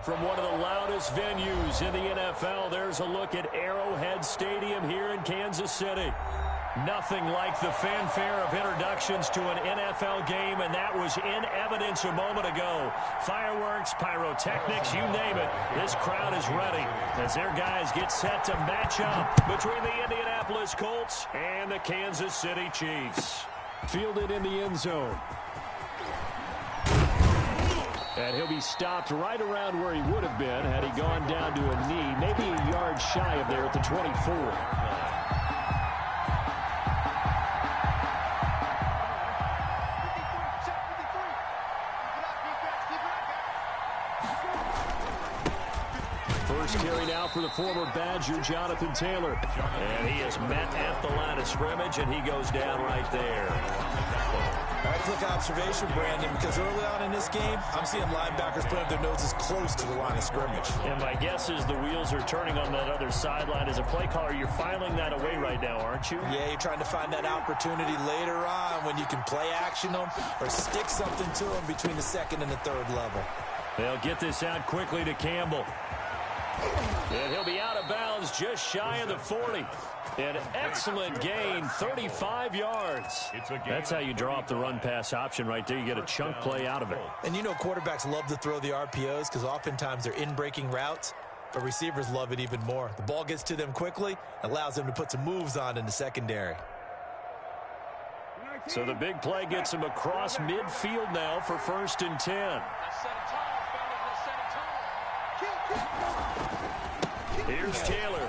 From one of the loudest venues in the NFL, there's a look at Arrowhead Stadium here in Kansas City. Nothing like the fanfare of introductions to an NFL game, and that was in evidence a moment ago. Fireworks, pyrotechnics, you name it. This crowd is ready as their guys get set to match up between the Indianapolis Colts and the Kansas City Chiefs. Fielded in the end zone. And he'll be stopped right around where he would have been had he gone down to a knee, maybe a yard shy of there at the 24. First carry now for the former Badger, Jonathan Taylor. And he is met at the line of scrimmage, and he goes down right there. All right, quick observation, Brandon, because early on in this game, I'm seeing linebackers put up their noses close to the line of scrimmage. And my guess is the wheels are turning on that other sideline. As a play caller, you're filing that away right now, aren't you? Yeah, you're trying to find that opportunity later on when you can play action them or stick something to them between the second and the third level. They'll get this out quickly to Campbell. And he'll be out of bounds just shy of the 40. An excellent gain, 35 yards. That's how you draw up the run-pass option right there. You get a chunk play out of it. And you know quarterbacks love to throw the RPOs because oftentimes they're in-breaking routes, but receivers love it even more. The ball gets to them quickly, allows them to put some moves on in the secondary. So the big play gets him across midfield now for 1st and 10. Here's Taylor.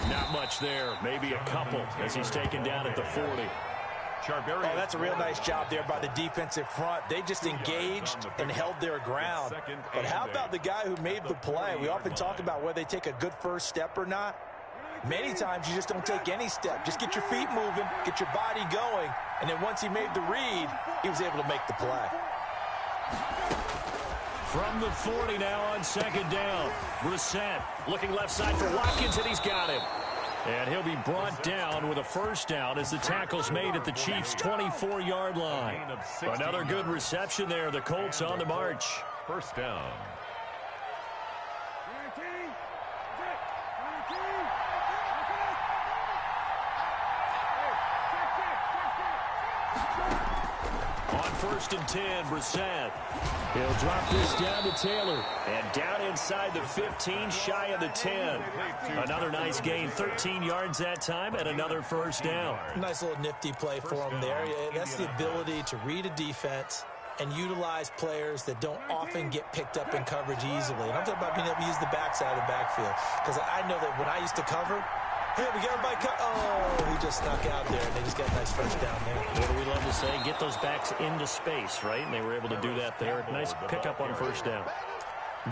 Not much there. Maybe a couple as he's taken down at the 40. Oh, that's a real nice job there by the defensive front. They just engaged and held their ground. But how about the guy who made the play? We often talk about whether they take a good first step or not. Many times you just don't take any step. Just get your feet moving, get your body going, and then once he made the read, he was able to make the play. From the 40 now on 2nd down. Brissett looking left side for Watkins, and he's got him. And he'll be brought down with a 1st down as the tackle's made at the Chiefs' 24-yard line. Another good reception there. The Colts on the march. 1st down. On 1st and 10, Brissett. He'll drop this down to Taylor. And down inside the 15, shy of the 10. Another nice gain, 13 yards that time, and another 1st down. Nice little nifty play for him there. That's the ability to read a defense and utilize players that don't often get picked up in coverage easily. And I'm talking about being able to use the backside of the backfield. Because I know that when I used to cover, hey, we got him by cut. Oh, he just snuck out there, and they just got a nice 1st down there. What do we love to say? Get those backs into space, right? And they were able to do that there. Nice pickup on 1st down.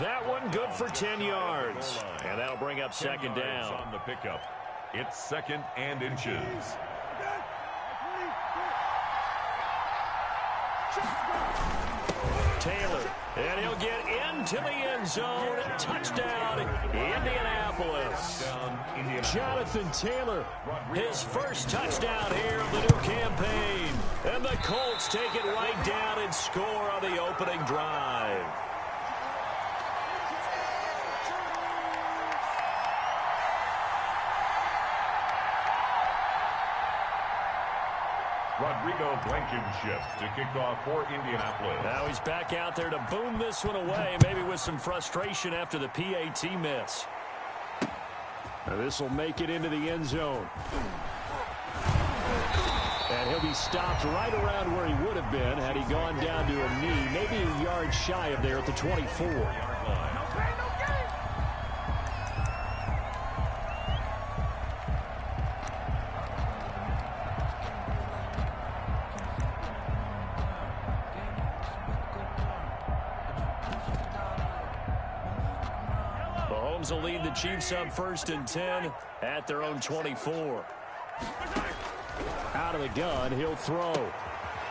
That one good for 10 yards. And that'll bring up 2nd down. On the pickup. It's 2nd and inches. Taylor, and he'll get into the end zone. Touchdown, Indianapolis. Jonathan Taylor, his 1st touchdown here of the new campaign. And the Colts take it right down and score on the opening drive. Rodrigo Blankenship to kick off for Indianapolis. Now he's back out there to boom this one away, maybe with some frustration after the PAT miss. Now this will make it into the end zone. And he'll be stopped right around where he would have been had he gone down to a knee, maybe a yard shy of there at the 24. Will lead the Chiefs up 1st and 10 at their own 24. Out of the gun, he'll throw.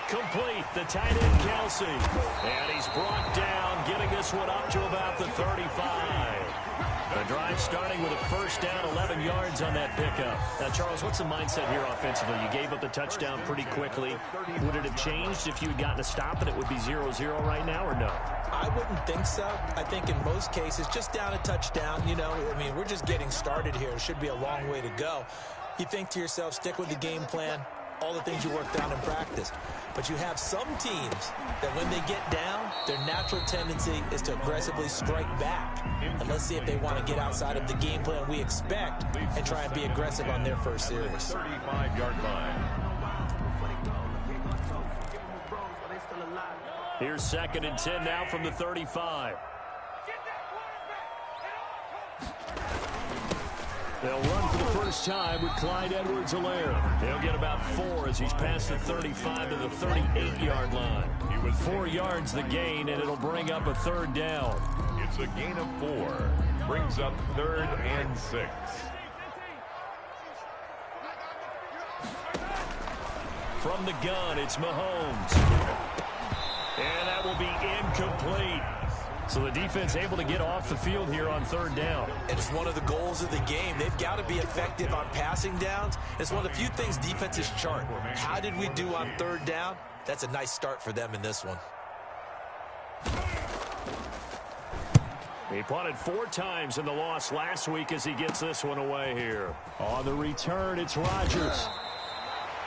Complete, the tight end Kelsey. And he's brought down, getting this one up to about the 35. The drive starting with a first down, 11 yards on that pickup. Now, Charles, what's the mindset here offensively? You gave up the touchdown pretty quickly. Would it have changed if you had gotten a stop and it would be 0-0 right now, or no? I wouldn't think so. I think in most cases, just down a touchdown, you know, I mean, we're just getting started here. It should be a long way to go. You think to yourself, stick with the game plan, all the things you worked out in practice. But you have some teams that when they get down, their natural tendency is to aggressively strike back. And let's see if they want to get outside of the game plan we expect and try and be aggressive on their first series. 35-yard line. Here's 2nd and 10 now from the 35. They'll run for the first time with Clyde Edwards-Helaire. They'll get about 4 as he's past the 35 to the 38-yard line. He was 4 yards the gain, and it'll bring up a 3rd down. It's a gain of 4. Brings up 3rd and 6. From the gun, it's Mahomes. And that will be incomplete. So the defense able to get off the field here on 3rd down. And it's one of the goals of the game. They've got to be effective on passing downs. It's one of the few things defenses chart. How did we do on 3rd down? That's a nice start for them in this one. He punted 4 times in the loss last week as he gets this one away here. On the return, it's Rodgers.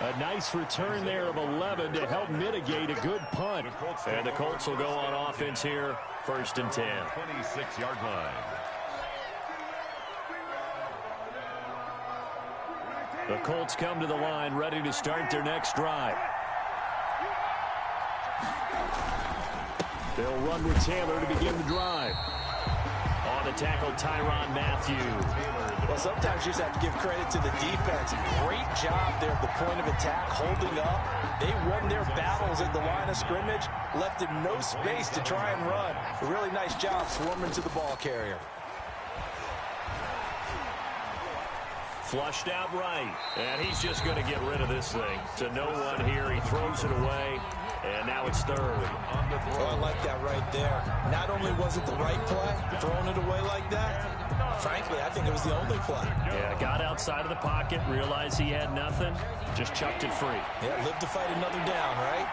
A nice return there of 11 to help mitigate a good punt. And the Colts will go on offense here, 1st and 10. 26-yard line. The Colts come to the line ready to start their next drive. They'll run with Taylor to begin the drive. On the tackle, Tyrann Mathieu. Well, sometimes you just have to give credit to the defense. Great job there at the point of attack, holding up. They won their battles at the line of scrimmage, left him no space to try and run. A really nice job swarming to the ball carrier. Flushed out right, and he's just going to get rid of this thing. To no one here, he throws it away, and now it's 3rd. Oh, I like that right there. Not only was it the right play, throwing it away like that, frankly, I think it was the only play. Yeah, got outside of the pocket, realized he had nothing, just chucked it free. Yeah, live to fight another down, right?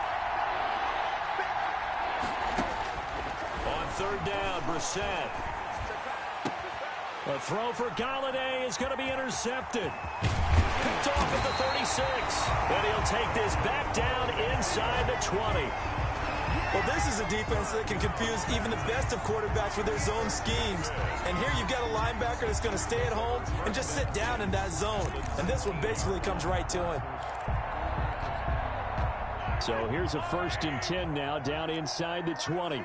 On 3rd down, Brissett. A throw for Galladay is going to be intercepted. Picked off at the 36. And he'll take this back down inside the 20. Well, this is a defense that can confuse even the best of quarterbacks with their zone schemes. And here you've got a linebacker that's going to stay at home and just sit down in that zone. And this one basically comes right to him. So here's a 1st and 10 now down inside the 20.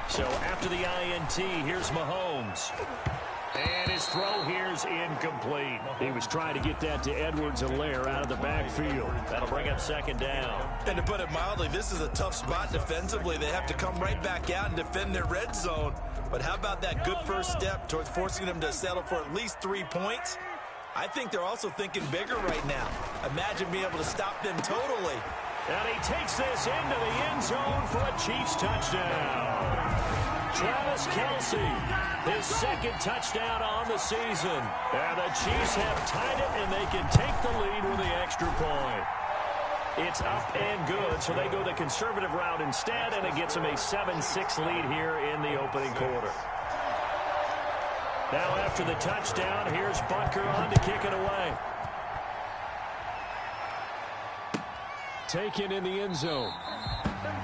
So after the INT, here's Mahomes. And his throw here's incomplete. He was trying to get that to Edwards-Helaire out of the backfield. That'll bring up 2nd down. And to put it mildly, this is a tough spot defensively. They have to come right back out and defend their red zone. But how about that good first step towards forcing them to settle for at least 3 points? I think they're also thinking bigger right now. Imagine being able to stop them totally. And he takes this into the end zone for a Chiefs touchdown. Travis Kelce, his 2nd touchdown on the season. And the Chiefs have tied it, and they can take the lead with the extra point. It's up and good, so they go the conservative route instead, and it gets them a 7-6 lead here in the opening quarter. Now after the touchdown, here's Butker on to kick it away. Taken in the end zone.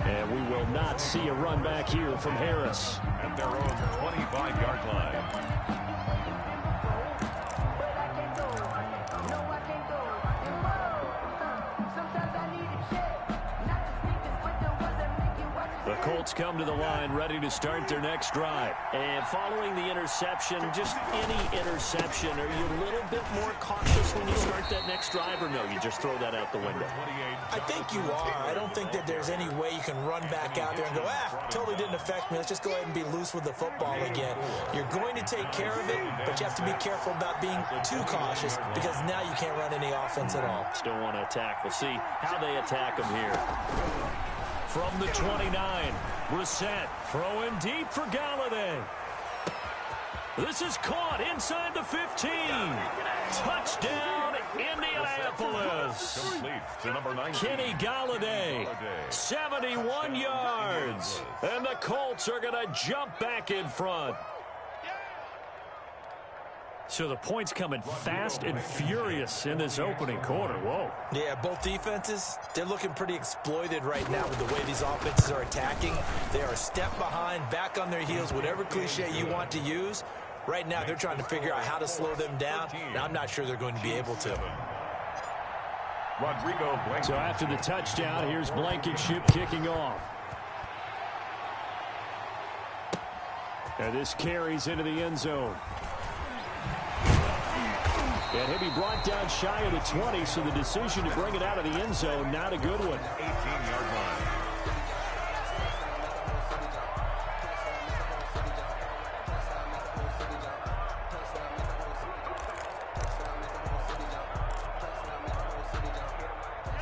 And we will not see a run back here from Harris. At their own 25-yard line. The Colts come to the line ready to start their next drive. And following the interception, just any interception, are you a little bit more cautious when you start that next drive, or no, you just throw that out the window? I think you are. I don't think that there's any way you can run back out there and go, totally didn't affect me. Let's just go ahead and be loose with the football again. You're going to take care of it, but you have to be careful about being too cautious because now you can't run any offense at all. Still want to attack. We'll see how they attack them here. From the 29, Brissett throwing deep for Galladay. This is caught inside the 15. Touchdown, Indianapolis. Complete to number 19. Kenny Golladay, 71 yards. And the Colts are going to jump back in front. So the points coming fast and furious in this opening quarter. Whoa. Yeah, both defenses, they're looking pretty exploited right now with the way these offenses are attacking. They are a step behind, back on their heels, whatever cliche you want to use. Right now, they're trying to figure out how to slow them down, and I'm not sure they're going to be able to. So after the touchdown, here's Blankenship kicking off. And this carries into the end zone. And he'll be brought down shy of the 20, so the decision to bring it out of the end zone, not a good one. 18-yard line.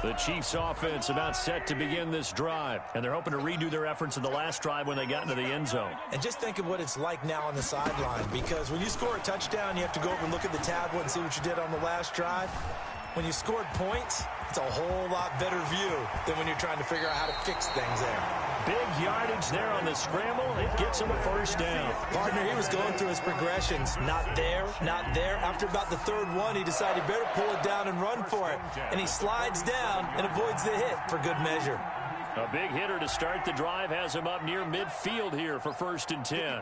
The Chiefs offense about set to begin this drive, and they're hoping to redo their efforts in the last drive when they got into the end zone. And just think of what it's like now on the sideline, because when you score a touchdown, you have to go over and look at the tablet and see what you did on the last drive. When you scored points, it's a whole lot better view than when you're trying to figure out how to fix things there. Big yardage there on the scramble. It gets him a first down. Partner, he was going through his progressions. Not there, not there. After about the third one, he decided he better pull it down and run for it. And he slides down and avoids the hit for good measure. A big hitter to start the drive has him up near midfield here for 1st and 10.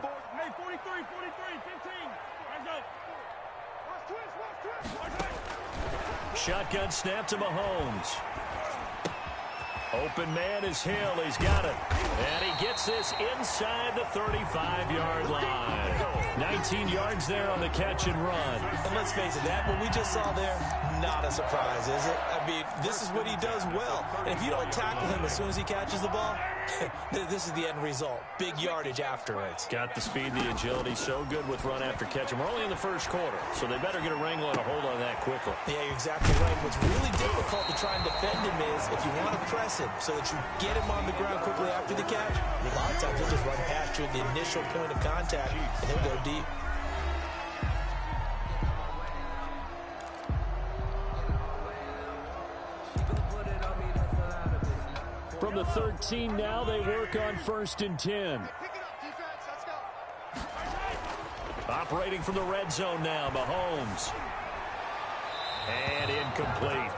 Shotgun snap to Mahomes. Open man is Hill. He's got it. And he gets this inside the 35-yard line. 19 yards there on the catch and run. And let's face it, that what we just saw there, not a surprise, is it? I mean, this is what he does well. And if you don't tackle him as soon as he catches the ball, this is the end result. Big yardage afterwards. Got the speed, the agility, so good with run after catch. And we're only in the first quarter, so they better get a wrangle and a hold on that quickly. Yeah, you're exactly right. What's really difficult to try and defend him is if you want to press him so that you get him on the ground quickly after the catch, a lot of times he'll just run past you at the initial point of contact, and he'll go deep. From the 13 now, they work on 1st and 10. Operating from the red zone now, Mahomes. And incomplete.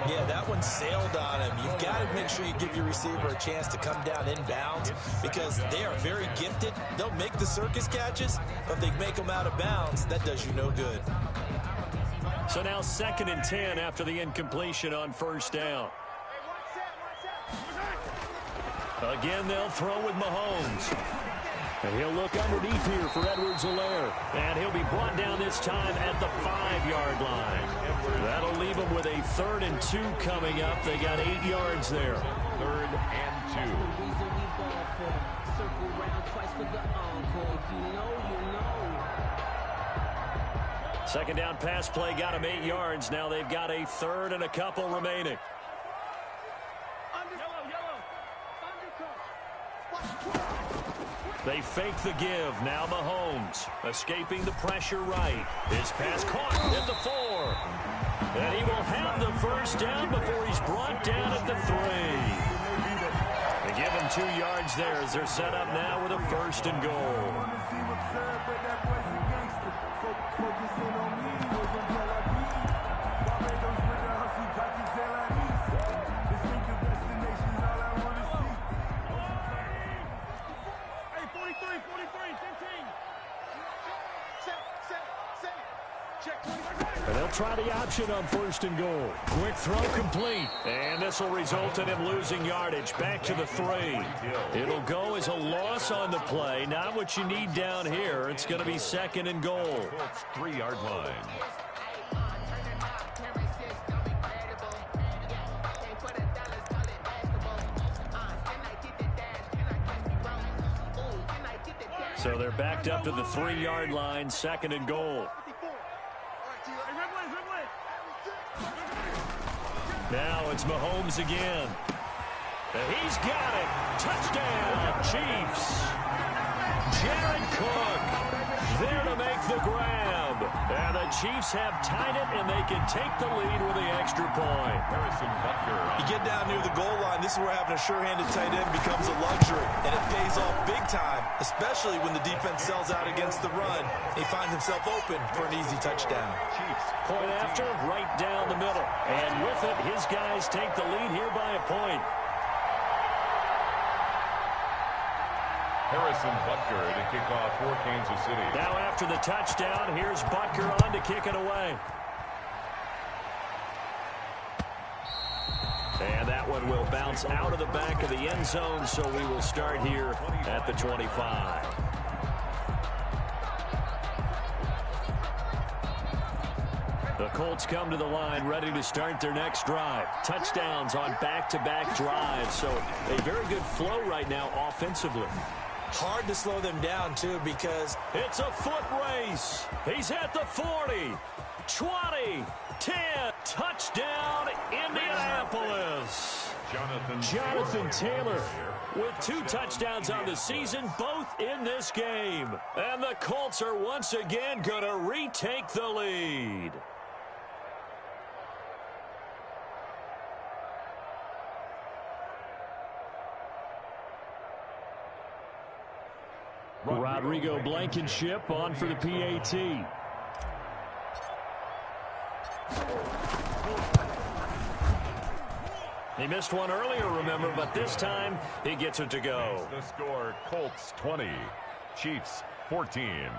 Yeah, that one sailed on him. You've got to make sure you give your receiver a chance to come down inbounds because they are very gifted. They'll make the circus catches, but if they make them out of bounds, that does you no good. So now 2nd and 10 after the incompletion on 1st down. Again, they'll throw with Mahomes. And he'll look underneath here for Edwards-Helaire. And he'll be brought down this time at the 5-yard line. That'll leave him with a 3rd and 2 coming up. They got 8 yards there. 3rd and 2. 2nd down pass play got him 8 yards. Now they've got a 3rd and a couple remaining. They fake the give. Now Mahomes escaping the pressure right. His pass caught at the 4. And he will have the first down before he's brought down at the 3. They give him 2 yards there as they're set up now with a 1st and goal. And they'll try the option on 1st and goal. Quick throw complete. And this will result in him losing yardage back to the 3. It'll go as a loss on the play. Not what you need down here. It's going to be 2nd and goal. 3-yard line. So they're backed up to the 3-yard line, 2nd and goal. Now it's Mahomes again. And he's got it. Touchdown, Chiefs. Jared Cook there to make the Chiefs have tied it, and they can take the lead with the extra point. You get down near the goal line, this is where having a sure-handed tight end becomes a luxury, and it pays off big time, especially when the defense sells out against the run. He finds himself open for an easy touchdown. Point after, right down the middle. And with it, his guys take the lead here by a point. Harrison Butker to kick off for Kansas City. Now after the touchdown, here's Butker on to kick it away. And that one will bounce out of the back of the end zone, so we will start here at the 25. The Colts come to the line ready to start their next drive. Touchdowns on back-to-back drives, so a very good flow right now offensively. Hard to slow them down, too, because it's a foot race. He's at the 40, 20, 10. Touchdown, Indianapolis. Jonathan Taylor with 2 touchdowns on the season, both in this game. And the Colts are once again going to retake the lead. Rodrigo Blankenship on for the PAT. He missed one earlier, remember, but this time he gets it to go. The score, Colts 20, Chiefs 14.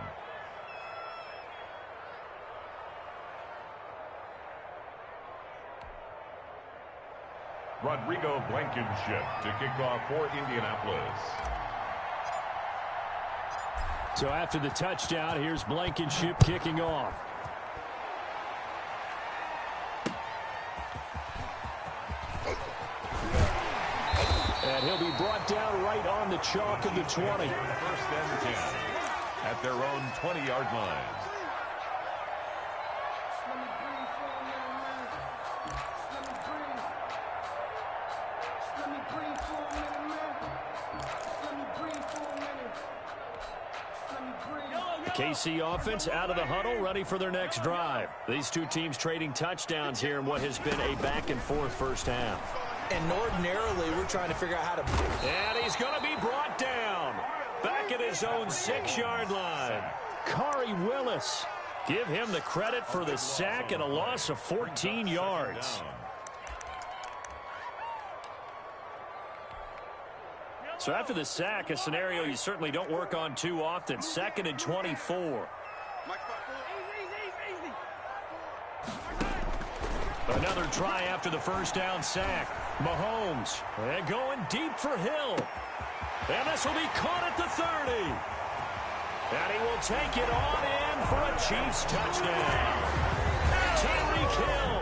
Rodrigo Blankenship to kick off for Indianapolis. So after the touchdown, here's Blankenship kicking off. And he'll be brought down right on the chalk of the 20. First and 10 at their own 20-yard line. KC offense out of the huddle, ready for their next drive. These two teams trading touchdowns here in what has been a back-and-forth first half. And ordinarily, we're trying to figure out how to... And he's going to be brought down. Back at his own 6-yard line. Khari Willis. Give him the credit for the sack and a loss of 14 yards. So after the sack, a scenario you certainly don't work on too often. 2nd and 24. Another try after the first down sack. Mahomes and going deep for Hill. And this will be caught at the 30. And he will take it on in for a Chiefs touchdown. Tyreek Hill,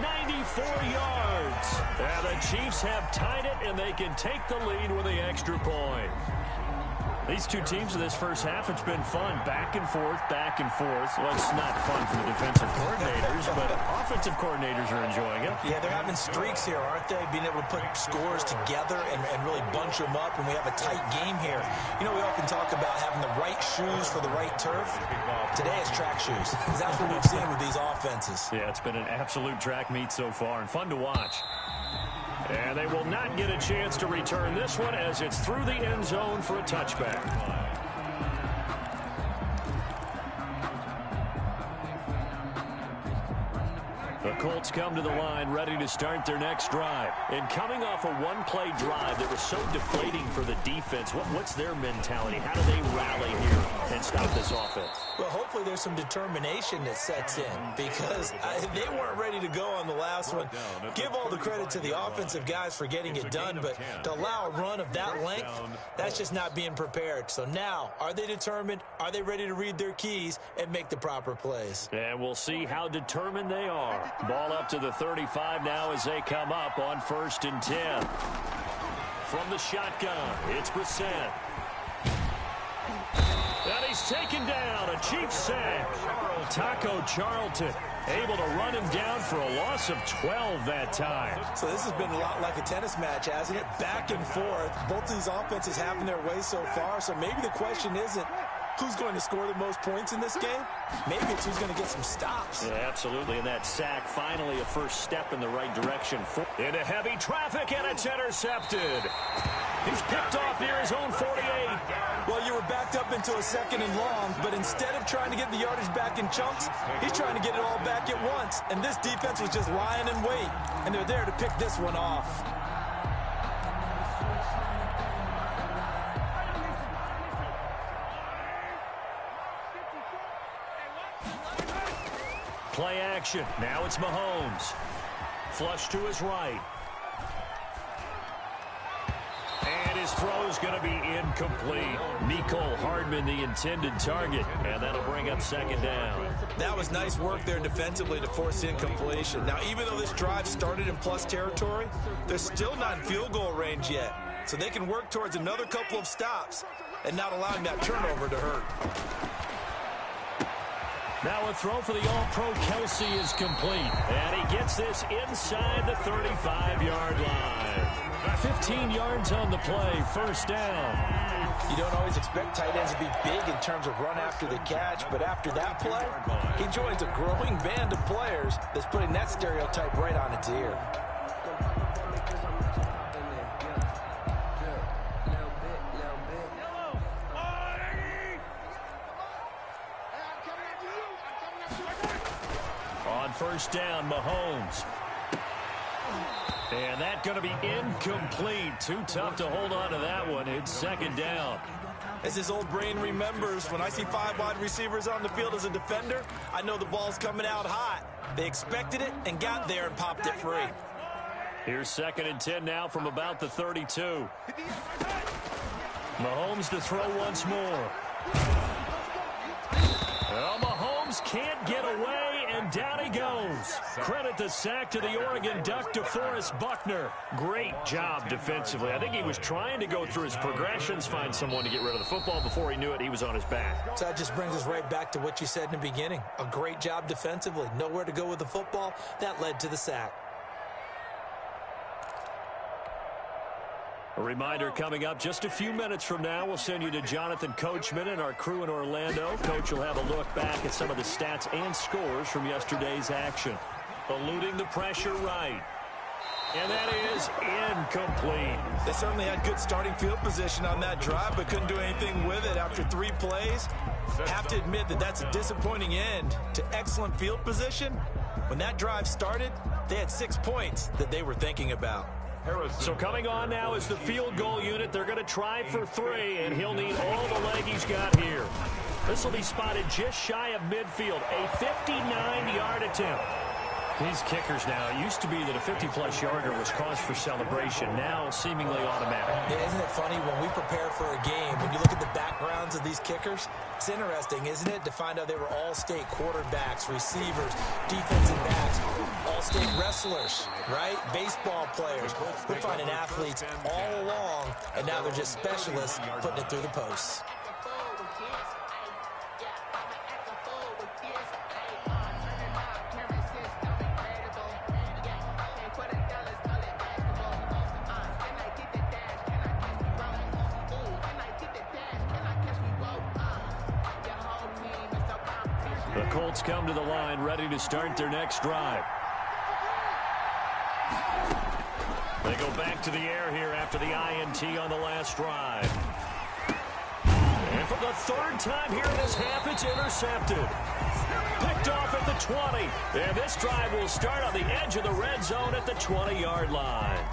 94 yards. And the Chiefs have tied it, and they can take the lead with the extra point. These two teams in this first half, it's been fun. Back and forth, back and forth. Well, it's not fun for the defensive coordinators, but offensive coordinators are enjoying it. Yeah, they're having streaks here, aren't they? Being able to put scores together and really bunch them up, and we have a tight game here. You know, we often talk about having the right shoes for the right turf. Today it's track shoes. That's what we've seen with these offenses. Yeah, it's been an absolute track meet so far, and fun to watch. And they will not get a chance to return this one as it's through the end zone for a touchback. The Colts come to the line ready to start their next drive. And coming off a one-play drive that was so deflating for the defense, what's their mentality? How do they rally here and stop this offense? Well, hopefully there's some determination that sets in because they weren't ready to go on the last one. Give all the credit to the offensive guys for getting it done, but to allow a run of that length, that's just not being prepared. So now, are they determined? Are they ready to read their keys and make the proper plays? And we'll see how determined they are. Ball up to the 35 now as they come up on 1st and 10. From the shotgun, it's Brissett. And he's taken down, a Chiefs sack. Taco Charlton able to run him down for a loss of 12 that time. So this has been a lot like a tennis match, hasn't it? Back and forth. Both of these offenses having their way so far, so maybe the question isn't, who's going to score the most points in this game? Maybe it's who's going to get some stops. Yeah, absolutely. And that sack, finally a first step in the right direction. Into heavy traffic, and it's intercepted. He's picked off near his own 48. Well, you were backed up into a second and long, but instead of trying to get the yardage back in chunks, he's trying to get it all back at once. And this defense was just lying in wait, and they're there to pick this one off. Play action. Now it's Mahomes. Flush to his right. And his throw's going to be incomplete. Mecole Hardman, the intended target. And that'll bring up second down. That was nice work there defensively to force incompletion. Now, even though this drive started in plus territory, they're still not in field goal range yet. So they can work towards another couple of stops and not allowing that turnover to hurt. Now a throw for the All-Pro Kelsey is complete. And he gets this inside the 35-yard line. 15 yards on the play, first down. You don't always expect tight ends to be big in terms of run after the catch, but after that play, he joins a growing band of players that's putting that stereotype right on its ear. First down, Mahomes. And that's going to be incomplete. Too tough to hold on to that one. It's second down. As his old brain remembers, when I see 5 wide receivers on the field as a defender, I know the ball's coming out hot. They expected it and got there and popped it free. Here's second and 10 now from about the 32. Mahomes to throw once more. Well, Mahomes can't get away, and down he goes. Credit the sack to the Oregon Duck, DeForest Buckner. Great job defensively. I think he was trying to go through his progressions, find someone to get rid of the football. Before he knew it, he was on his back. So that just brings us right back to what you said in the beginning. A great job defensively. Nowhere to go with the football. That led to the sack. A reminder coming up just a few minutes from now, we'll send you to Jonathan Coachman and our crew in Orlando. Coach will have a look back at some of the stats and scores from yesterday's action. Eluding the pressure right. And that is incomplete. They certainly had good starting field position on that drive, but couldn't do anything with it after 3 plays. Have to admit that that's a disappointing end to excellent field position. When that drive started, they had 6 points that they were thinking about. So coming on now is the field goal unit. They're going to try for 3, and he'll need all the leg he's got here. This will be spotted just shy of midfield. A 59-yard attempt. These kickers now, it used to be that a 50-plus yarder was cause for celebration. Now seemingly automatic. Yeah, isn't it funny when we prepare for a game, when you look at the backgrounds of these kickers, it's interesting, isn't it, to find out they were all-state quarterbacks, receivers, defensive backs, all-state wrestlers, right? Baseball players. We're finding athletes all along, and now they're just specialists putting it through the posts. The Colts come to the line ready to start their next drive. They go back to the air here after the INT on the last drive. And for the 3rd time here in this half, it's intercepted. Picked off at the 20. And this drive will start on the edge of the red zone at the 20-yard line.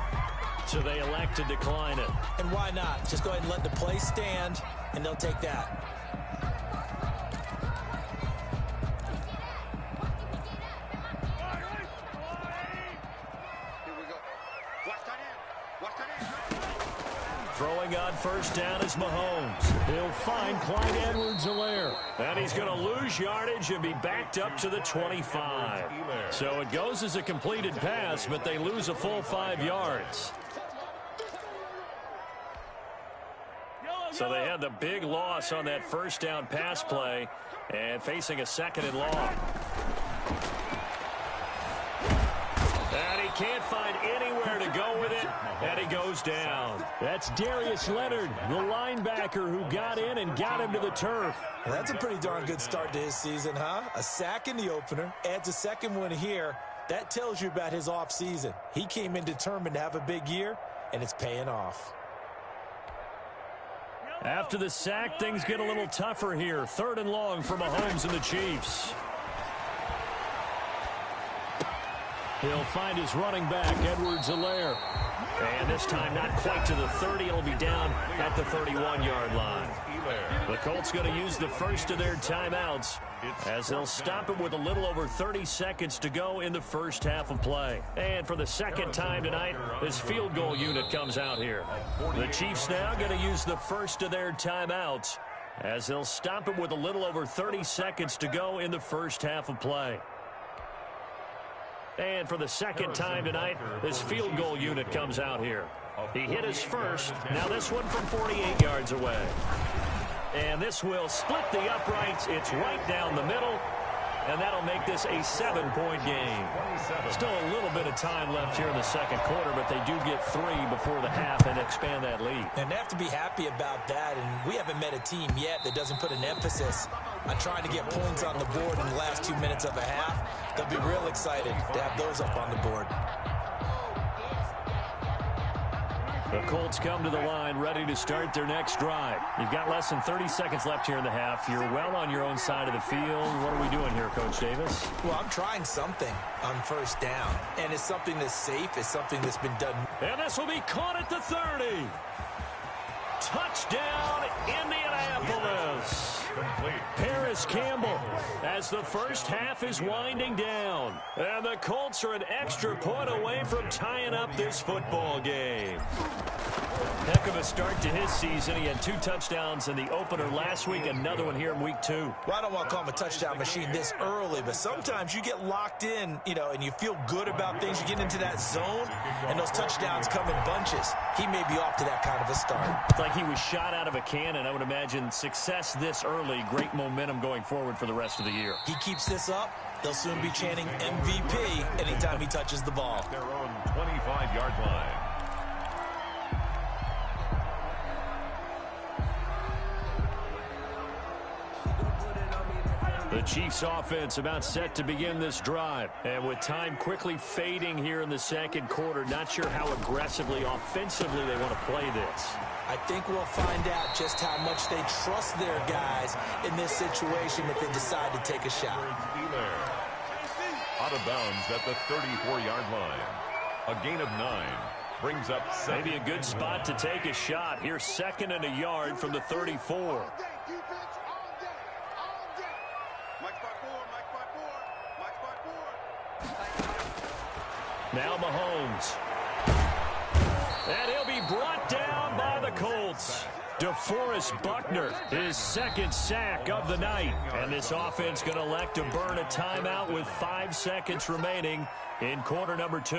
So they elect to decline it. And why not? Just go ahead and let the play stand, and they'll take that. Throwing on first down is Mahomes. He'll find Clyde Edwards-Helaire. And he's going to lose yardage and be backed up to the 25. So it goes as a completed pass, but they lose a full 5 yards. So they had the big loss on that first down pass play and facing a 2nd and long. And he can't find anywhere to to go with it, and he goes down. That's Darius Leonard, the linebacker who got in and got him to the turf. Well, that's a pretty darn good start to his season, huh? A sack in the opener, adds a second one here. That tells you about his offseason. He came in determined to have a big year, and it's paying off. After the sack, things get a little tougher here. 3rd and long for Mahomes and the Chiefs. He'll find his running back, Edwards-Helaire. And this time not quite to the 30. It'll be down at the 31-yard line. The Colts going to use the first of their timeouts as they'll stop it with a little over 30 seconds to go in the first half of play. And for the second time tonight, this field goal unit comes out here. The Chiefs now going to use the first of their timeouts as they'll stop it with a little over 30 seconds to go in the first half of play. And for the second time tonight, this field goal unit comes out here. He hit his first. Now this one from 48 yards away. And this will split the uprights. It's right down the middle. And that'll make this a 7-point game. Still a little bit of time left here in the second quarter, but they do get 3 before the half and expand that lead. And they have to be happy about that. And we haven't met a team yet that doesn't put an emphasis on trying to get points on the board in the last 2 minutes of a half. They'll be real excited to have those up on the board. The Colts come to the line ready to start their next drive. You've got less than 30 seconds left here in the half. You're well on your own side of the field. What are we doing here, Coach Davis? Well, I'm trying something on first down. And it's something that's safe. It's something that's been done. And this will be caught at the 30. Touchdown, Indianapolis. Paris Campbell as the first half is winding down. And the Colts are an extra point away from tying up this football game. Heck of a start to his season. He had 2 touchdowns in the opener last week, another one here in week 2. Well, I don't want to call him a touchdown machine this early, but sometimes you get locked in, and you feel good about things. You get into that zone, and those touchdowns come in bunches. He may be off to that kind of a start. It's like he was shot out of a cannon. I would imagine success this early, great momentum going forward for the rest of the year. He keeps this up, they'll soon be chanting MVP anytime he touches the ball. Their own 25-yard line. The Chiefs offense about set to begin this drive. And with time quickly fading here in the second quarter, not sure how aggressively, offensively they want to play this. I think we'll find out just how much they trust their guys in this situation if they decide to take a shot. Out of bounds at the 34-yard line. A gain of 9 brings up 7. Maybe a good spot to take a shot. Here's 2nd and a yard from the 34. Now Mahomes. And he'll be brought down by the Colts. DeForest Buckner, his 2nd sack of the night. And this offense going to elect to burn a timeout with 5 seconds remaining in quarter number 2.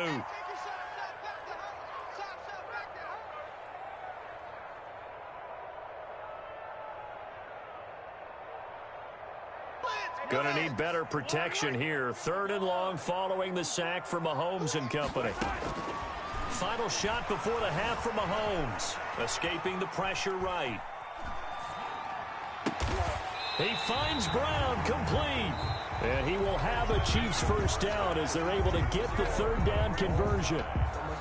Going to need better protection here. 3rd and long following the sack for Mahomes and company. Final shot before the half for Mahomes. Escaping the pressure right. He finds Brown complete. And he will have a Chiefs first down as they're able to get the 3rd down conversion.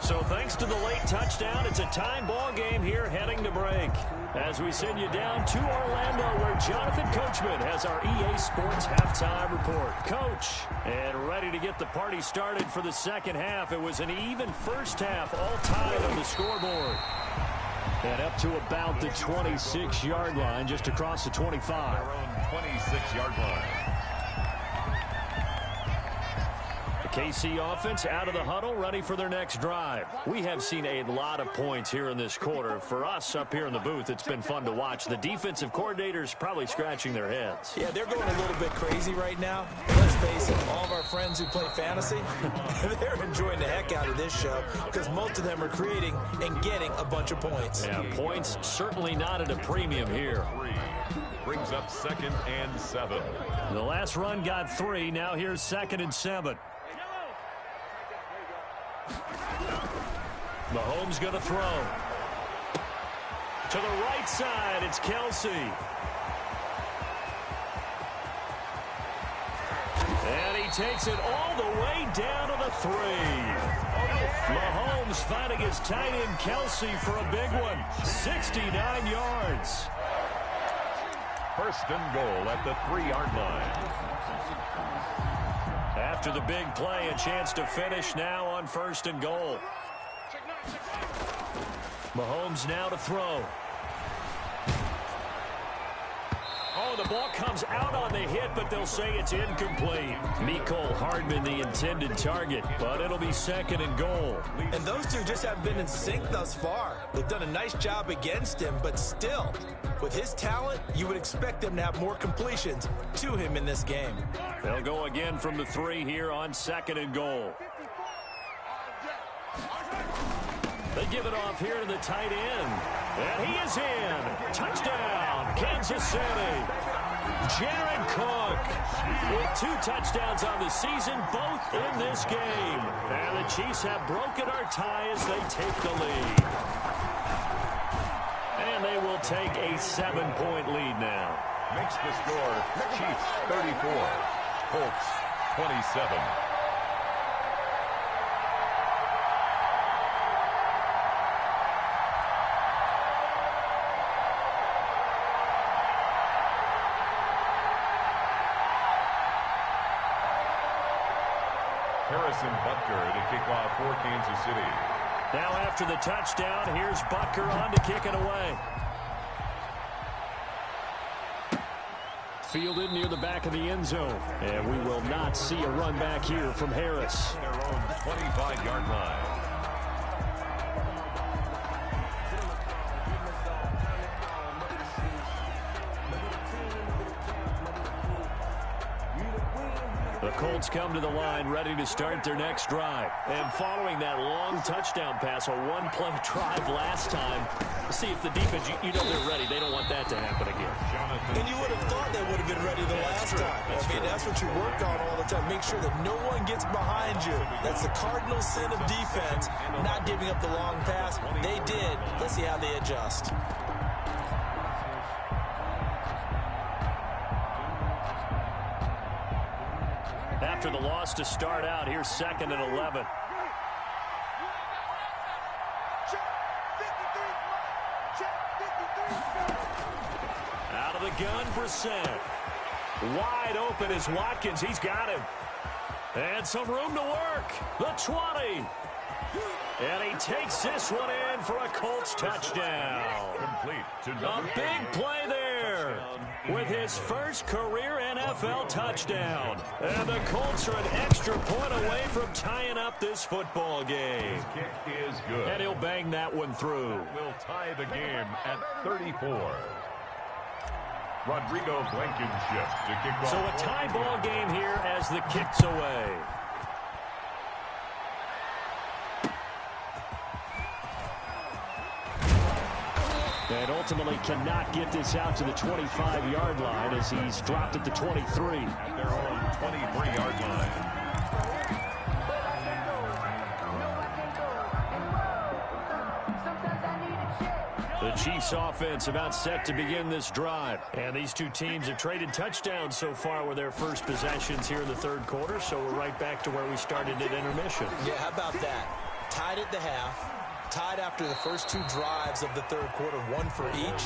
So thanks to the late touchdown, it's a time ball game here heading to break. As we send you down to Orlando, where Jonathan Coachman has our EA Sports halftime report. Coach, and ready to get the party started for the second half. It was an even first half, all tied on the scoreboard. And up to about the 26-yard line, just across the 25. Their own 26-yard line. KC offense out of the huddle, ready for their next drive. We have seen a lot of points here in this quarter. For us up here in the booth, it's been fun to watch. The defensive coordinators probably scratching their heads. Yeah, they're going a little bit crazy right now. Let's face it, all of our friends who play fantasy, they're enjoying the heck out of this show because most of them are creating and getting a bunch of points. Yeah, points certainly not at a premium here. 3 brings up 2nd and 7. The last run got 3. Now here's 2nd and 7. Mahomes going to throw. To the right side, it's Kelsey. And he takes it all the way down to the 3. Mahomes finding his tight end Kelsey for a big one. 69 yards. First and goal at the 3-yard line. After the big play, a chance to finish now on first and goal. Mahomes now to throw. Oh, the ball comes out on the hit, but they'll say it's incomplete. Mecole Hardman, the intended target, but it'll be second and goal. And those two just haven't been in sync thus far. They've done a nice job against him, but still, with his talent, you would expect them to have more completions to him in this game. They'll go again from the 3 here on second and goal. They give it off here to the tight end. And he is in. Touchdown, Kansas City. Jared Cook with 2 touchdowns on the season, both in this game. And the Chiefs have broken our tie as they take the lead. And they will take a 7-point lead now. Makes the score Chiefs 34, Colts 27. Harrison Butker to kick off for Kansas City. Now after the touchdown, here's Butker on to kick it away. Fielded near the back of the end zone. And we will not see a run back here from Harris. Their own 25-yard line. The Colts come to the line ready to start their next drive. And following that long touchdown pass, a one-play drive last time, see if the defense, you know they're ready. They don't want that to happen again. And you would have thought they would have been ready the last time. That's what you work on all the time. Make sure that no one gets behind you. That's the cardinal sin of defense, not giving up the long pass. They did. Let's see how they adjust. After the loss to start out, here's second and 11. Out of the gun, Brissett. Wide open is Watkins. He's got him. And some room to work. The 20. And he takes this one in for a Colts touchdown. Complete to A big play there with his first career NFL touchdown. And the Colts are an extra point away from tying up this football game. His kick is good. And he'll bang that one through. Will tie the game at 34. Rodrigo Blankenship to kick off. So a tie ball game here as the kick's away. And ultimately cannot get this out to the 25-yard line as he's dropped at the 23. At their own 23-yard line. The Chiefs offense about set to begin this drive. And these two teams have traded touchdowns so far with their first possessions here in the third quarter. So we're right back to where we started at intermission. Yeah, how about that? Tied at the half. Tied after the first 2 drives of the third quarter, 1 for each.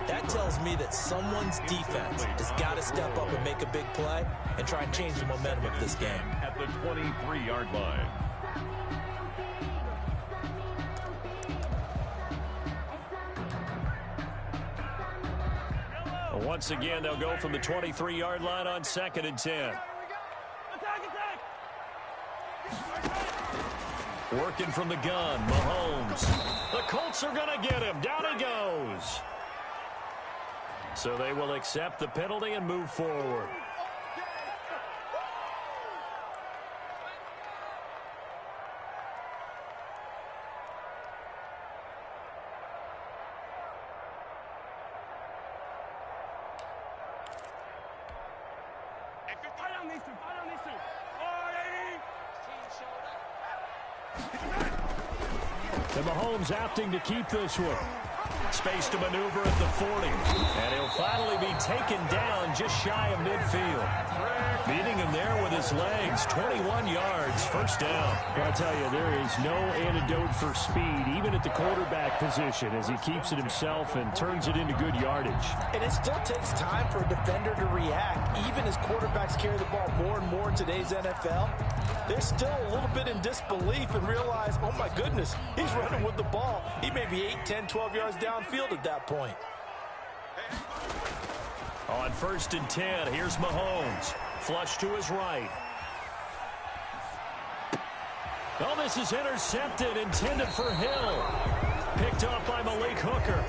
That tells me that someone's defense has got to step up and make a big play and try and change the momentum of this game. At the 23-yard line. Once again, they'll go from the 23-yard line on second and 10. Working from the gun, Mahomes. The Colts are going to get him. Down he goes. So they will accept the penalty and move forward. And Mahomes opting to keep this one. Space to maneuver at the 40. And he'll finally be taken down just shy of midfield. Beating him there with his legs. 21 yards, first down. I'll tell you, there is no antidote for speed, even at the quarterback position, as he keeps it himself and turns it into good yardage. And it still takes time for a defender to react. Even as quarterbacks carry the ball more and more in today's NFL, they're still a little bit in disbelief and realize, oh my goodness, he's running with the ball. He may be 8, 10, 12 yards downfield at that point. On 1st and 10, here's Mahomes. Flush to his right. Oh, this is intercepted, intended for Hill. Picked off by Malik Hooker.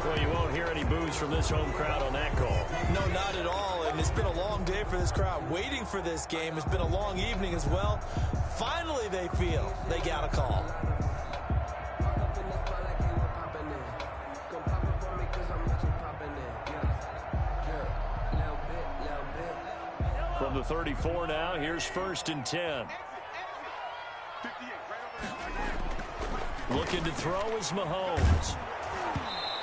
Well, you won't hear any boos from this home crowd on that call. No, not at all. And it's been a long day for this crowd waiting for this game. It's been a long evening as well. Finally, they feel they got a call. From the 34 now, here's 1st and 10. Looking to throw is Mahomes.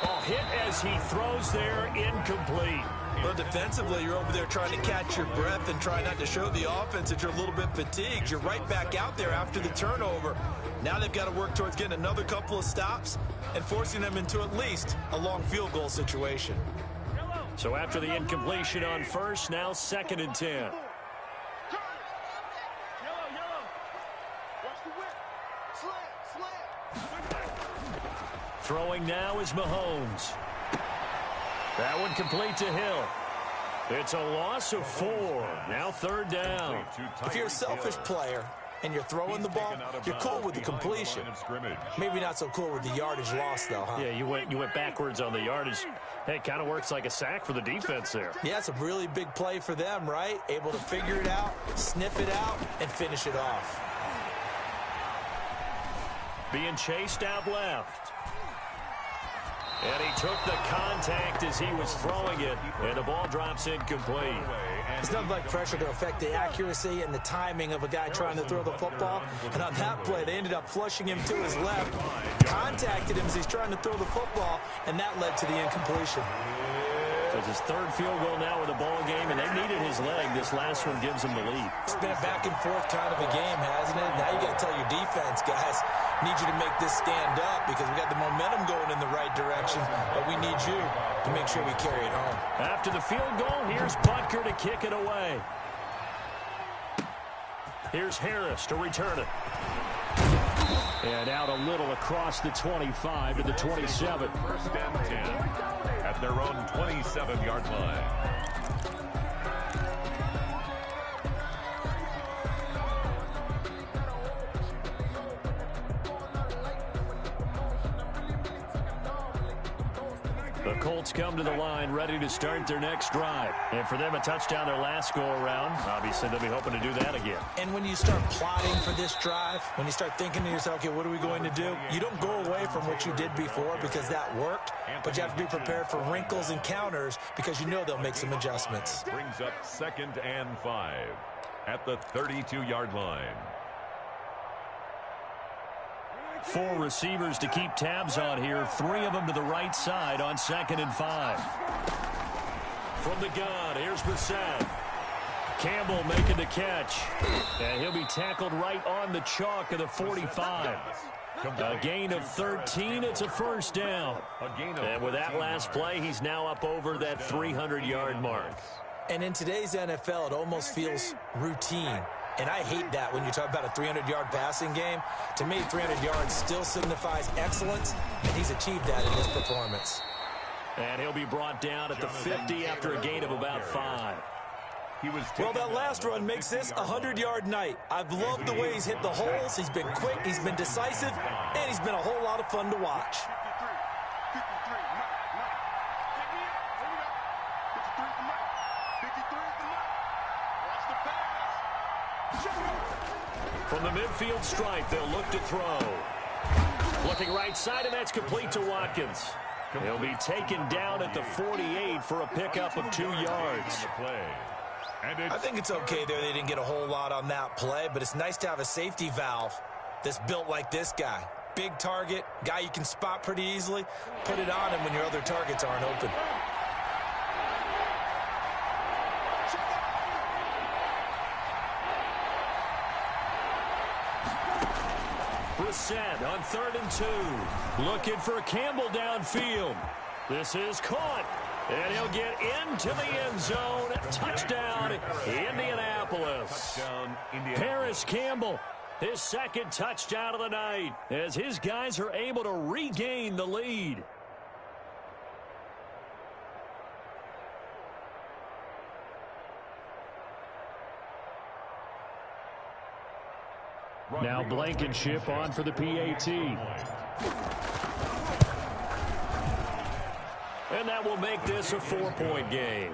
Oh, hit as he throws there, incomplete. Well, defensively, you're over there trying to catch your breath and try not to show the offense that you're a little bit fatigued. You're right back out there after the turnover. Now they've got to work towards getting another couple of stops and forcing them into at least a long field goal situation. So after the incompletion on 1st, now 2nd and 10. Throwing now is Mahomes. That one complete to Hill. It's a loss of 4. Now 3rd down. If you're a selfish player and you're throwing the ball, you're cool with the completion. Maybe not so cool with the yardage loss, though, huh? Yeah, you went backwards on the yardage. Hey, it kind of works like a sack for the defense there. Yeah, it's a really big play for them, right? Able to figure it out, sniff it out, and finish it off. Being chased out left. And he took the contact as he was throwing it, and the ball drops incomplete. It's nothing like pressure to affect the accuracy and the timing of a guy trying to throw the football. And on that play, they ended up flushing him to his left, contacted him as he's trying to throw the football, and that led to the incompletion. So it's his 3rd field goal now in the ball game, and they needed his leg. This last one gives him the lead. It's been a back-and-forth kind of a game, hasn't it? Now you got to tell your defense, guys, need you to make this stand up because we got the momentum going in the right direction, but we need you to make sure we carry it home. After the field goal, here's Butker to kick it away. Here's Harris to return it. And out a little across the 25 to the 27. 1st and 10 at their own 27-yard line. The Colts come to the line ready to start their next drive. And for them, a touchdown their last go-around. Obviously, they'll be hoping to do that again. And when you start plotting for this drive, when you start thinking to yourself, okay, what are we going to do? You don't go away from what you did before because that worked, but you have to be prepared for wrinkles and counters because you know they'll make some adjustments. Brings up 2nd and 5 at the 32-yard line. 4 receivers to keep tabs on here. 3 of them to the right side on 2nd and 5. From the gun, here's Brissett. Campbell making the catch. And he'll be tackled right on the chalk of the 45. A gain of 13. It's a 1st down. And with that last play, he's now up over that 300-yard mark. And in today's NFL, it almost feels routine. And I hate that when you talk about a 300-yard passing game. To me, 300 yards still signifies excellence, and he's achieved that in his performance. And he'll be brought down at the 50 after a gain of about 5. Well, that last run makes this a 100-yard night. I've loved the way he's hit the holes. He's been quick, he's been decisive, and he's been a whole lot of fun to watch. From the midfield stripe, they'll look to throw. Looking right side, and that's complete to Watkins. He'll be taken down at the 48 for a pickup of 2 yards. I think it's okay there. They didn't get a whole lot on that play, but it's nice to have a safety valve that's built like this guy. big target, guy you can spot pretty easily. Put it on him when your other targets aren't open. Brissett on 3rd and 2. Looking for Campbell downfield. This is caught. And he'll get into the end zone. Touchdown, Indianapolis. Paris Campbell, his 2nd touchdown of the night, as his guys are able to regain the lead. Now Blankenship on for the PAT. And that will make this a 4-point game.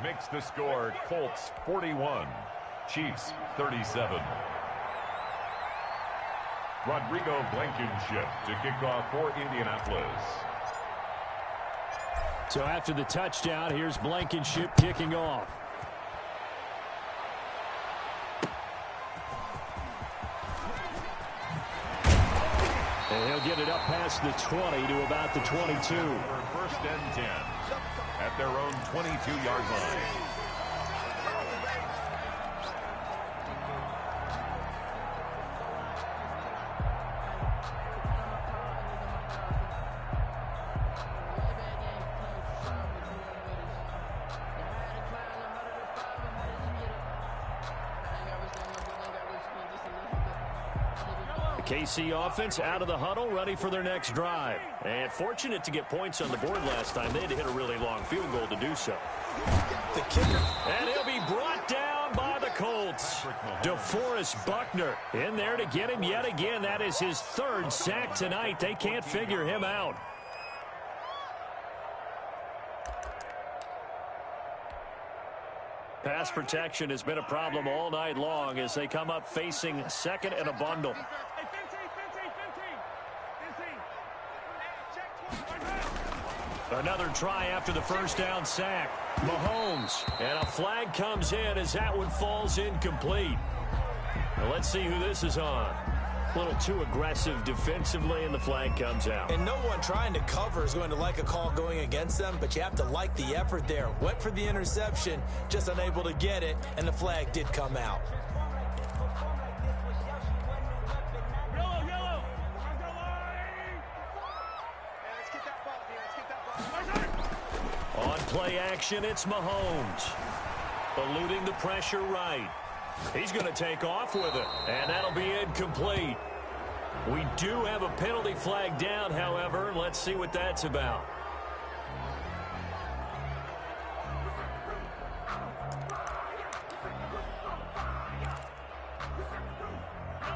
Makes the score Colts 41, Chiefs 37. Rodrigo Blankenship to kick off for Indianapolis. So after the touchdown, here's Blankenship kicking off. And he'll get it up past the 20 to about the 22. For 1st and 10 at their own 22-yard line. KC offense out of the huddle, ready for their next drive. And fortunate to get points on the board last time. They had to hit a really long field goal to do so. The kicker. And he'll be brought down by the Colts. DeForest Buckner in there to get him yet again. That is his 3rd sack tonight. They can't figure him out. Pass protection has been a problem all night long as they come up facing 2nd and a bundle. Another try after the 1st down sack. Mahomes. And a flag comes in as that one falls incomplete. Now let's see who this is on. A little too aggressive defensively, and the flag comes out. And no one trying to cover is going to like a call going against them, but you have to like the effort there. Went for the interception, just unable to get it, and the flag did come out. On play action, it's Mahomes. Eluding the pressure right. He's going to take off with it, and that'll be incomplete. We do have a penalty flag down, however. Let's see what that's about.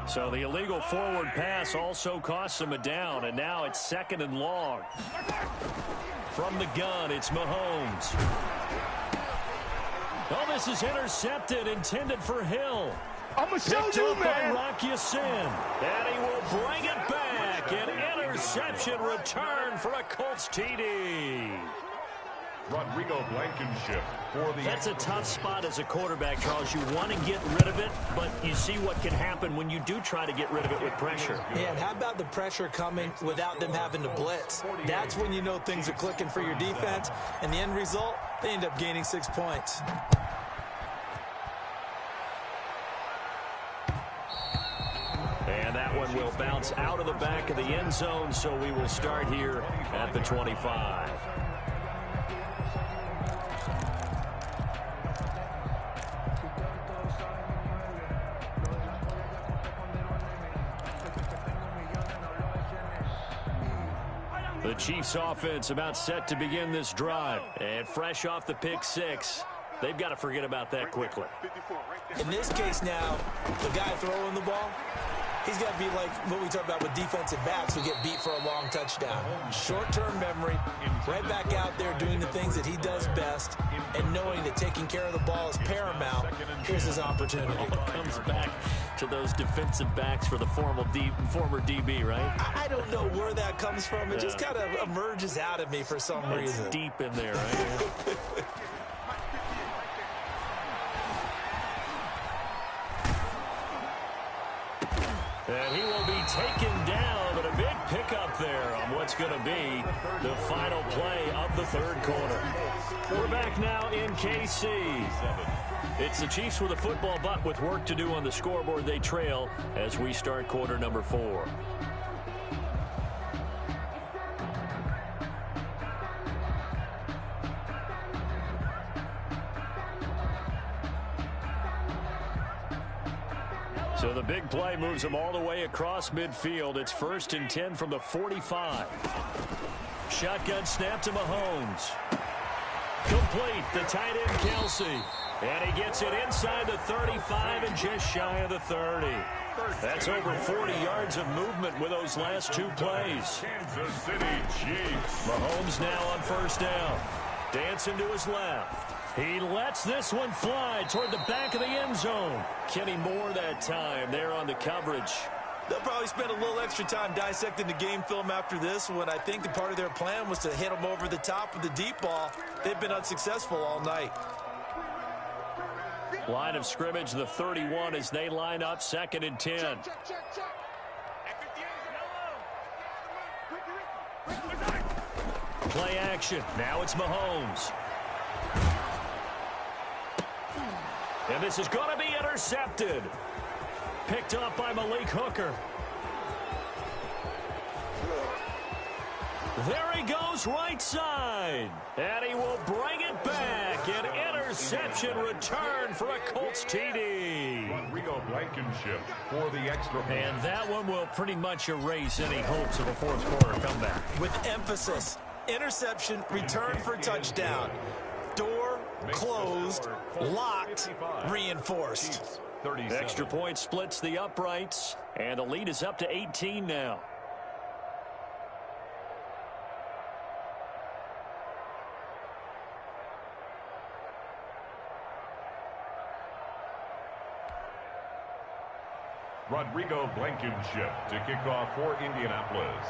So the illegal forward pass also costs him a down, and now it's 2nd and long. From the gun, it's Mahomes. Oh, this is intercepted, intended for Hill. I'm going to show Picked you, up man. by Rock Ya-Sin. And he will bring it back. An interception return for a Colts TD. Rodrigo Blankenship for the... That's a tough spot as a quarterback, Charles. You want to get rid of it, but you see what can happen when you do try to get rid of it with pressure. Yeah, and how about the pressure coming without them having to blitz? That's when you know things are clicking for your defense, and the end result, they end up gaining 6 points. And that one will bounce out of the back of the end zone, so we will start here at the 25. The Chiefs offense about set to begin this drive. And fresh off the pick 6, they've got to forget about that quickly. In this case now, the guy throwing the ball, he's got to be like what we talk about with defensive backs who get beat for a long touchdown. Short-term memory, right back out there doing the things that he does best, and knowing that taking care of the ball is paramount. Here's his opportunity. Comes back to those defensive backs for the former DB, right? I don't know where that comes from. It just kind of emerges out of me for some reason. It's deep in there, right? And he will be taken down, but look there on what's going to be the final play of the third quarter. We're back now in KC. It's the Chiefs with a football, but with work to do on the scoreboard, they trail as we start quarter number 4. So the big play moves them all the way across midfield. It's 1st and 10 from the 45. Shotgun snap to Mahomes. Complete. The tight end, Kelsey. And he gets it inside the 35 and just shy of the 30. That's over 40 yards of movement with those last 2 plays. Kansas City Chiefs. Mahomes now on 1st down. Dancing to his left. He lets this one fly toward the back of the end zone. Kenny Moore that time there on the coverage. They'll probably spend a little extra time dissecting the game film after this one. I think the part of their plan was to hit them over the top with the deep ball. They've been unsuccessful all night. Line of scrimmage, the 31 as they line up 2nd and 10. Play action. Now it's Mahomes. And this is going to be intercepted. Picked up by Malik Hooker. There he goes right side. And he will bring it back. An interception return for a Colts TD. Rodrigo Blankenship for the extra point. And that one will pretty much erase any hopes of a fourth quarter comeback. With emphasis. Interception, return for touchdown. Door closed, locked, reinforced. Extra point splits the uprights, and the lead is up to 18 now. Rodrigo Blankenship to kick off for Indianapolis.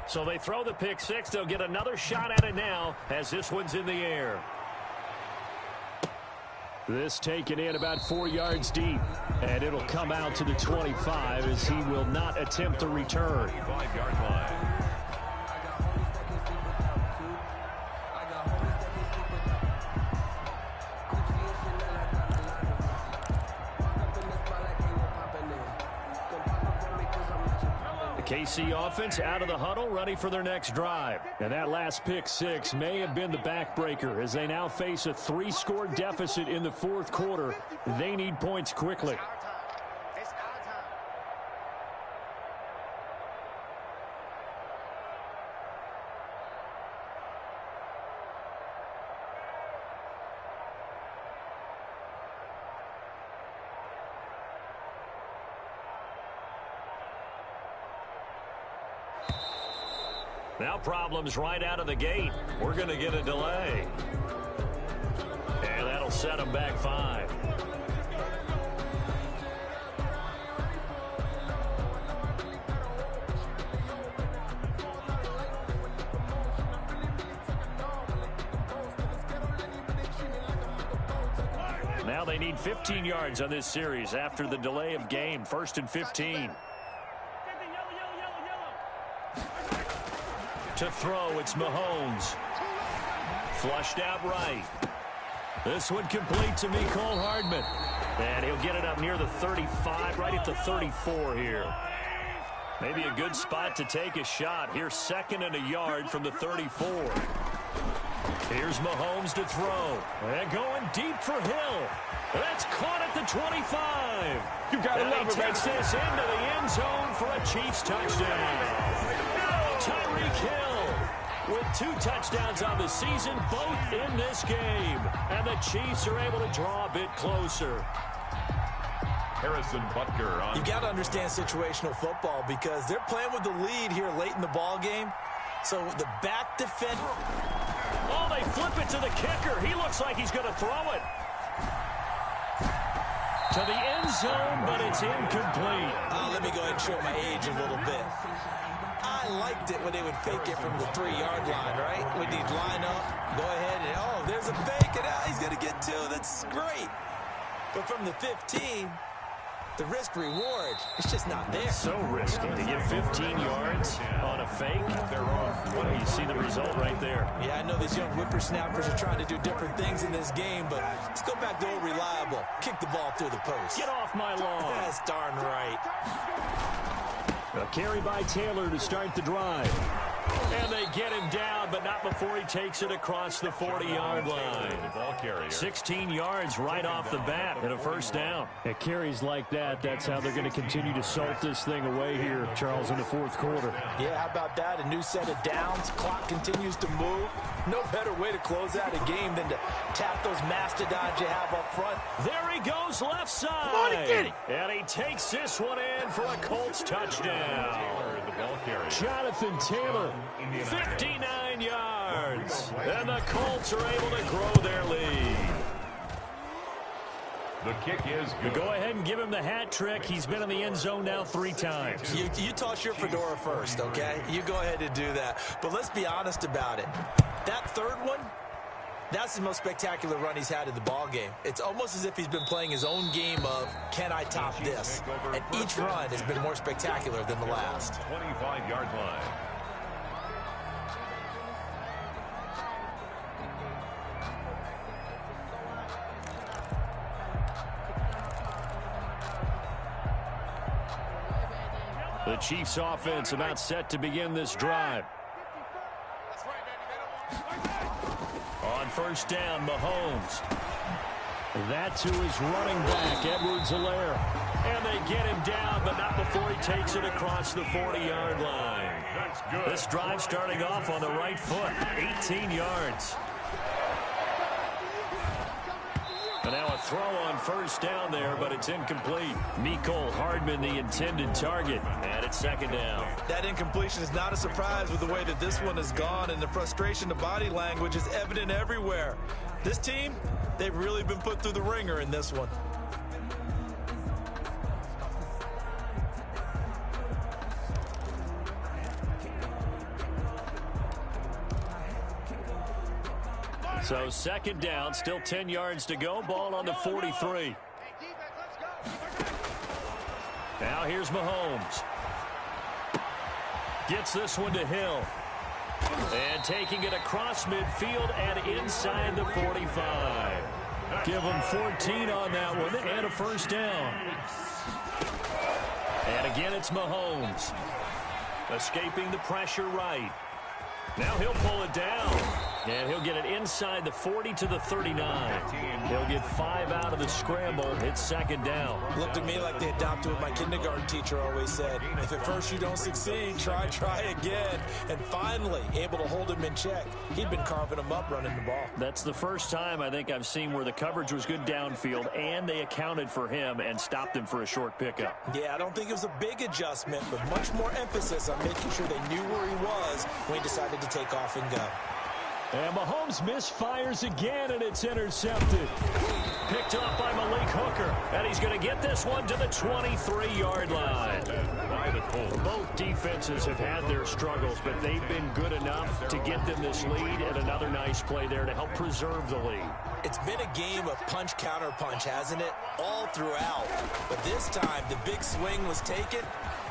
So they throw the pick six. They'll get another shot at it now as this one's in the air. This taken in about 4 yards deep. And it'll come out to the 25 as he will not attempt the return. 5-yard line. KC offense out of the huddle, ready for their next drive. And that last pick six may have been the backbreaker as they now face a 3-score deficit in the fourth quarter. They need points quickly. Now problems right out of the gate. We're going to get a delay. And that'll set them back 5. Now they need 15 yards on this series after the delay of game. 1st and 15. To throw, it's Mahomes. Flushed out right. This one complete to Mecole Hardman. And he'll get it up near the 35, right at the 34 here. Maybe a good spot to take a shot. Here's 2nd and a yard from the 34. Here's Mahomes to throw. And going deep for Hill. That's caught at the 25. You gotta love it, takes this into the end zone for a Chiefs touchdown. Tyreek Hill with 2 touchdowns on the season, both in this game. And the Chiefs are able to draw a bit closer. Harrison Butker on. You got to understand situational football because they're playing with the lead here late in the ball game. So the back defense. Oh, they flip it to the kicker. He looks like he's going to throw it. to the end zone, but it's incomplete. Let me go ahead and show my age a little bit. I liked it when they would fake it from the 3-yard line, right? When he'd line up, go ahead, and there's a fake, and he's going to get 2. That's great. But from the 15, the risk-reward, it's just not there. So risky to get 15 yards on a fake. They're wrong. Well, you see the result right there. Yeah, I know these young whippersnappers are trying to do different things in this game, but let's go back to old reliable. Kick the ball through the post. Get off my lawn. That's darn right. A carry by Taylor to start the drive. And they get him down, but not before he takes it across the 40-yard line. 16 yards right off the bat and a first down. At carries like that, that's how they're going to continue to salt this thing away here, Charles, in the fourth quarter. Yeah, how about that? A new set of downs. Clock continues to move. No better way to close out a game than to tap those mastodons you have up front. There he goes, left side. Come on and get it. And he takes this one in for a Colts touchdown. Jonathan Taylor, 59 yards. And the Colts are able to grow their lead. The kick is good. Go ahead and give him the hat trick. He's been in the end zone now 3 times. You toss your fedora first, okay? You go ahead and do that. But let's be honest about it. That third one, that's the most spectacular run he's had in the ball game. It's almost as if he's been playing his own game of, can I top this? And each run has been more spectacular than the last. 25-yard line. The Chiefs offense about set to begin this drive. On first down, Mahomes. That to his running back, Edwards-Helaire. And they get him down, but not before he takes it across the 40-yard line. This drive starting off on the right foot, 18 yards. And now a throw on first down there, but it's incomplete. Mecole Hardman, the intended target, and it's second down. That incompletion is not a surprise with the way that this one has gone, and the frustration of body language is evident everywhere. This team, they've really been put through the ringer in this one. So second down, still 10 yards to go. Ball on the 43. Now here's Mahomes. Gets this one to Hill. And taking it across midfield and inside the 45. Give him 14 on that one and a first down. And again, it's Mahomes. Escaping the pressure right. Now he'll pull it down. And he'll get it inside the 40 to the 39. He'll get 5 out of the scramble. It's second down. Looked to me like they adopted what my kindergarten teacher always said. If at first you don't succeed, try again. And finally, able to hold him in check. He'd been carving him up running the ball. That's the first time I think I've seen where the coverage was good downfield, and they accounted for him and stopped him for a short pickup. Yeah, I don't think it was a big adjustment, but much more emphasis on making sure they knew where he was when he decided to take off and go. And Mahomes misfires again, and it's intercepted. Picked up by Malik Hooker, and he's going to get this one to the 23-yard line. Both defenses have had their struggles, but they've been good enough to get them this lead, and another nice play there to help preserve the lead. It's been a game of punch-counter-punch, hasn't it? All throughout. But this time, the big swing was taken,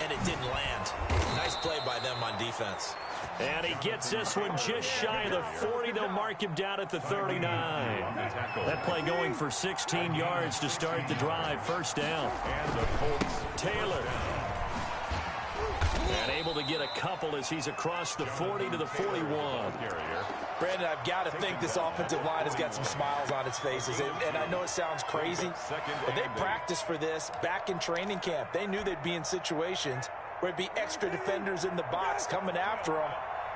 and it didn't land. Nice play by them on defense. And he gets this one just shy of the 40. They'll mark him down at the 39. That play going for 16 yards to start the drive. First down. And the Colts. Taylor. And able to get a couple as he's across the 40 to the 41. Brandon, I've got to think this offensive line has got some smiles on its faces. And I know it sounds crazy, but they practiced for this back in training camp. They knew they'd be in situations where it'd be extra defenders in the box coming after them,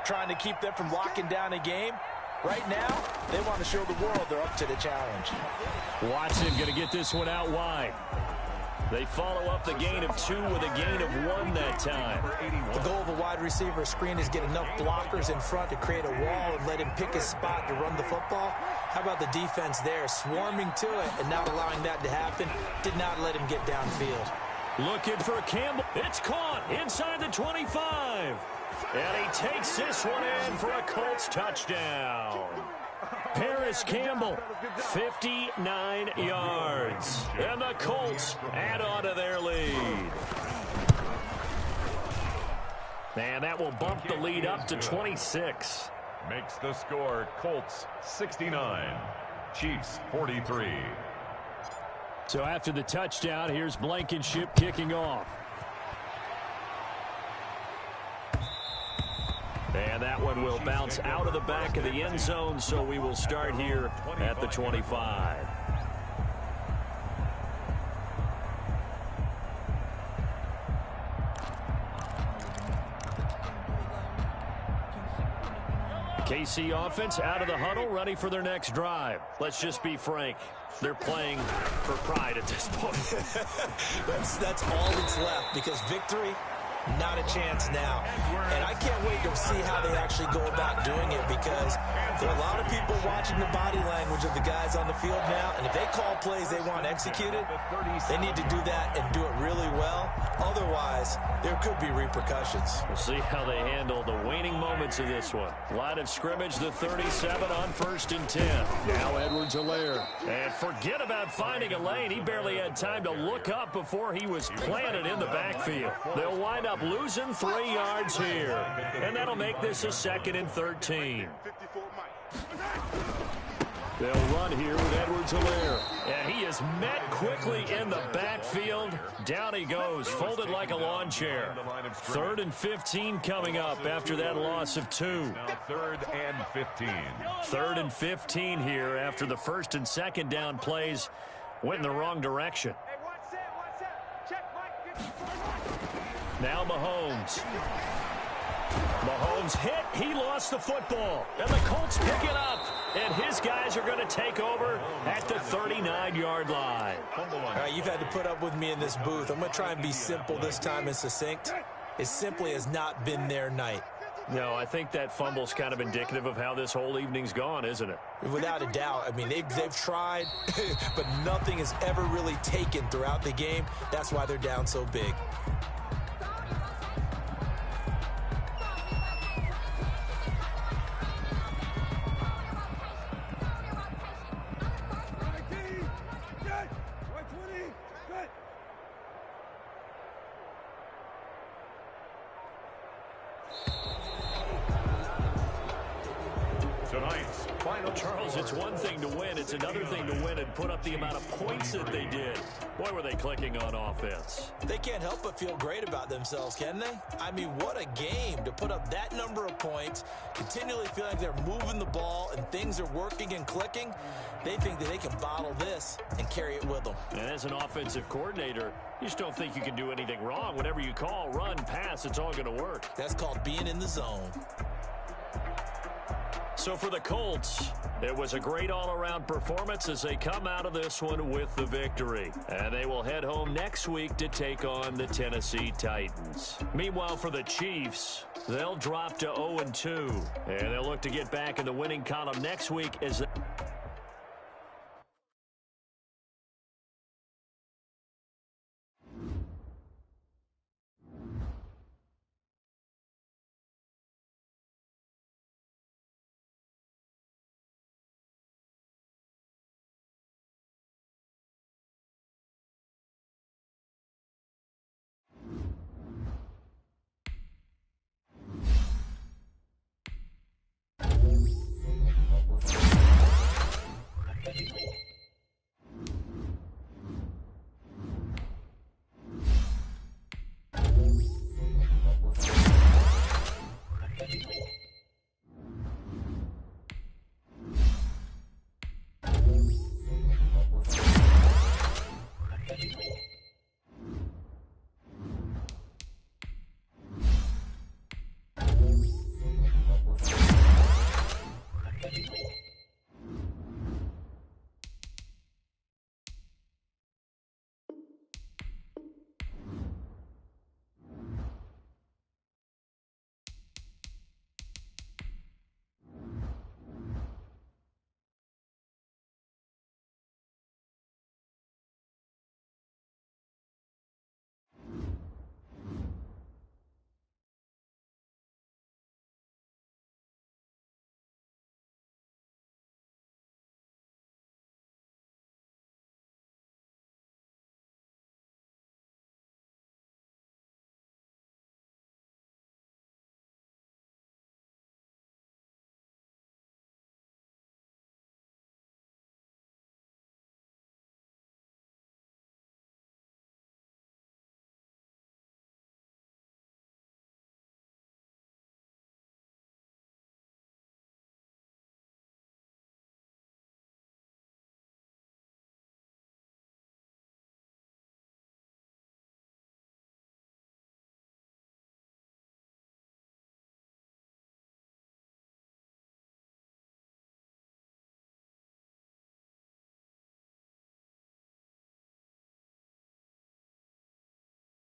trying to keep them from locking down a game. Right now, they want to show the world they're up to the challenge. Watson going to get this one out wide. They follow up the gain of 2 with a gain of 1 that time. The goal of a wide receiver screen is get enough blockers in front to create a wall and let him pick his spot to run the football. How about the defense there, swarming to it and not allowing that to happen? Did not let him get downfield. Looking for Campbell. It's caught inside the 25. And he takes this one in for a Colts touchdown. Paris Campbell, 59 yards. And the Colts add on to their lead. And that will bump the lead up to 26. Makes the score Colts 69, Chiefs 43. So after the touchdown, here's Blankenship kicking off. And that one will bounce out of the back of the end zone, so we will start here at the 25. KC offense out of the huddle, ready for their next drive. Let's just be frank. They're playing for pride at this point. That's all that's left, because victory, not a chance now. And I can't wait to see how they actually go about doing it, because there are a lot of people watching the body language of the guys on the field now, and if they call plays they want executed, they need to do that and do it really well. Otherwise, there could be repercussions. We'll see how they handle the waning moments of this one. Line of scrimmage, the 37 on 1st and 10. Now Edwards-Helaire. And forget about finding a lane. He barely had time to look up before he was planted in the backfield. They'll wind up losing 3 yards here. And that'll make this a 2nd and 13. They'll run here with Edwards-Helaire. And he is met quickly in the backfield. Down he goes, folded like a lawn chair. 3rd and 15 coming up after that loss of 2. Now 3rd and 15. 3rd and 15 here after the 1st and 2nd down plays went in the wrong direction. Now Mahomes. Mahomes hit. He lost the football. And the Colts pick it up. And his guys are going to take over at the 39-yard line. All right, you've had to put up with me in this booth. I'm going to try and be simple this time and succinct. It simply has not been their night. No, I think that fumble's kind of indicative of how this whole evening's gone, isn't it? Without a doubt. I mean, they've tried, but nothing is ever really taken throughout the game. That's why they're down so big. Charles, it's one thing to win. It's another thing to win and put up the amount of points that they did. Boy, were they clicking on offense. They can't help but feel great about themselves, can they? I mean, what a game to put up that number of points, continually feel like they're moving the ball and things are working and clicking. They think that they can bottle this and carry it with them. And as an offensive coordinator, you just don't think you can do anything wrong. Whatever you call, run, pass, it's all going to work. That's called being in the zone. So for the Colts, it was a great all-around performance as they come out of this one with the victory. And they will head home next week to take on the Tennessee Titans. Meanwhile, for the Chiefs, they'll drop to 0-2. And they'll look to get back in the winning column next week as